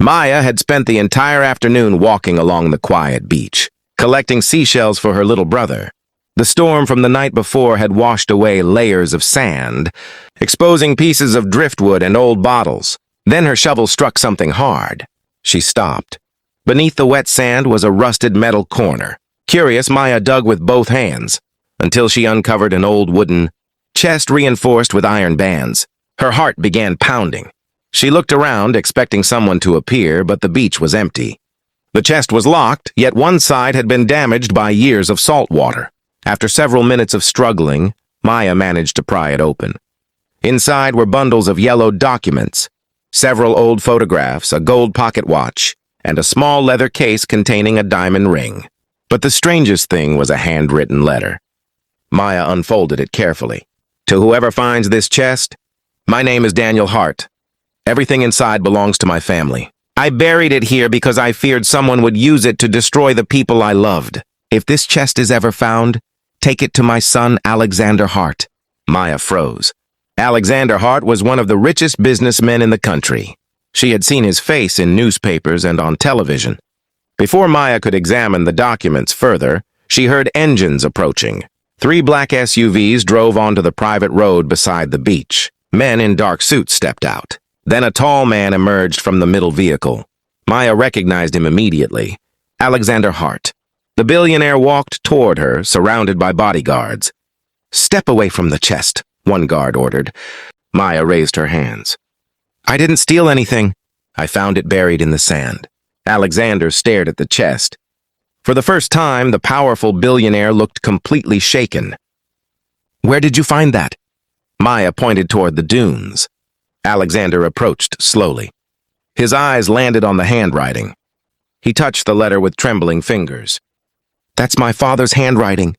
Maya had spent the entire afternoon walking along the quiet beach, collecting seashells for her little brother. The storm from the night before had washed away layers of sand, exposing pieces of driftwood and old bottles. Then her shovel struck something hard. She stopped. Beneath the wet sand was a rusted metal corner. Curious, Maya dug with both hands, until she uncovered an old wooden chest reinforced with iron bands. Her heart began pounding. She looked around, expecting someone to appear, but the beach was empty. The chest was locked, yet one side had been damaged by years of salt water. After several minutes of struggling, Maya managed to pry it open. Inside were bundles of yellowed documents, several old photographs, a gold pocket watch, and a small leather case containing a diamond ring. But the strangest thing was a handwritten letter. Maya unfolded it carefully. To whoever finds this chest, my name is Daniel Hart. Everything inside belongs to my family. I buried it here because I feared someone would use it to destroy the people I loved. If this chest is ever found, take it to my son, Alexander Hart. Maya froze. Alexander Hart was one of the richest businessmen in the country. She had seen his face in newspapers and on television. Before Maya could examine the documents further, she heard engines approaching. 3 black SUVs drove onto the private road beside the beach. Men in dark suits stepped out. Then a tall man emerged from the middle vehicle. Maya recognized him immediately. Alexander Hart. The billionaire walked toward her, surrounded by bodyguards. "Step away from the chest," one guard ordered. Maya raised her hands. "I didn't steal anything. I found it buried in the sand." Alexander stared at the chest. For the first time, the powerful billionaire looked completely shaken. "Where did you find that?" Maya pointed toward the dunes. Alexander approached slowly. His eyes landed on the handwriting. He touched the letter with trembling fingers. "That's my father's handwriting."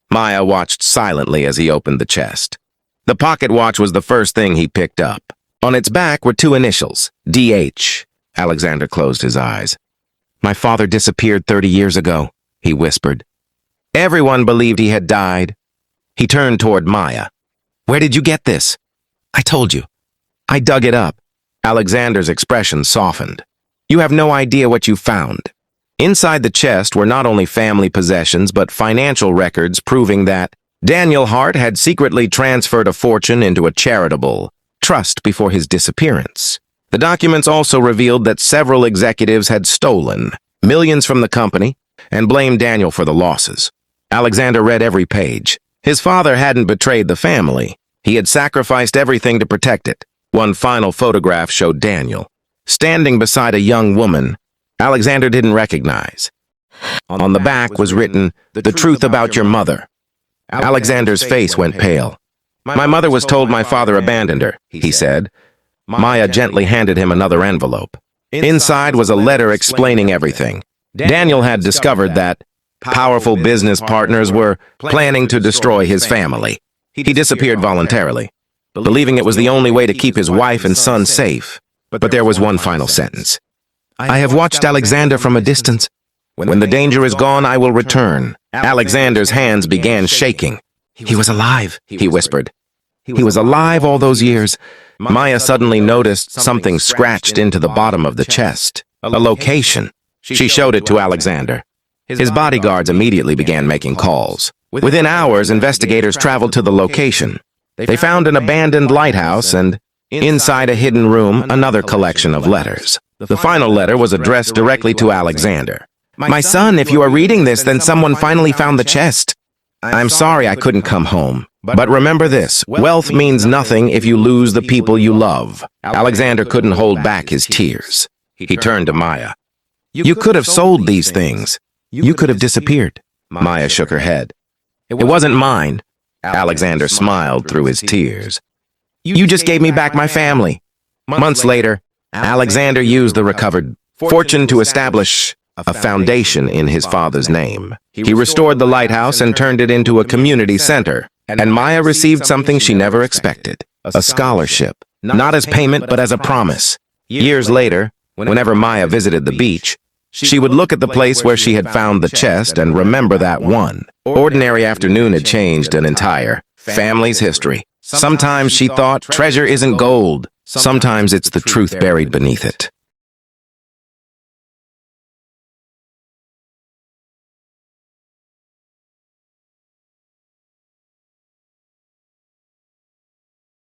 Maya watched silently as he opened the chest. The pocket watch was the first thing he picked up. On its back were 2 initials, D.H. Alexander closed his eyes. "My father disappeared 30 years ago," he whispered. Everyone believed he had died. He turned toward Maya. "Where did you get this?" "I told you. I dug it up." Alexander's expression softened. "You have no idea what you found." Inside the chest were not only family possessions but financial records proving that Daniel Hart had secretly transferred a fortune into a charitable trust before his disappearance. The documents also revealed that several executives had stolen millions from the company and blamed Daniel for the losses. Alexander read every page. His father hadn't betrayed the family. He had sacrificed everything to protect it. One final photograph showed Daniel standing beside a young woman Alexander didn't recognize. On the back was written, "The truth about your mother." Alexander's face went pale. "My mother was told my father abandoned her," he said. Maya gently handed him another envelope. Inside was a letter explaining everything. Daniel had discovered that powerful business partners were planning to destroy his family. He disappeared voluntarily, believing it was the only way to keep his wife and son safe. But there was one final sentence. "I have watched Alexander from a distance. When the danger is gone, I will return." Alexander's hands began shaking. "He was alive," he whispered. "He was alive all those years." Maya suddenly noticed something scratched into the bottom of the chest. A location. She showed it to Alexander. His bodyguards immediately began making calls. Within hours, investigators traveled to the location. They found an abandoned lighthouse and, inside a hidden room, another collection of letters. The final letter was addressed directly to Alexander. "My son, if you are reading this, then someone finally found the chest. I'm sorry I couldn't come home. But remember this, wealth means nothing if you lose the people you love." Alexander couldn't hold back his tears. He turned to Maya. "You could have sold these things. You could have disappeared." Maya shook her head. "It wasn't mine." Alexander smiled through his tears. "You just gave me back my family." Months later, Alexander used the recovered fortune to establish a foundation in his father's name. He restored the lighthouse and turned it into a community center. And Maya received something she never expected, a scholarship, not as payment but as a promise. Years later, whenever Maya visited the beach, she would look at the place where she had found the chest and remember that one ordinary afternoon had changed an entire family's history. Sometimes she thought treasure isn't gold, sometimes it's the truth buried beneath it.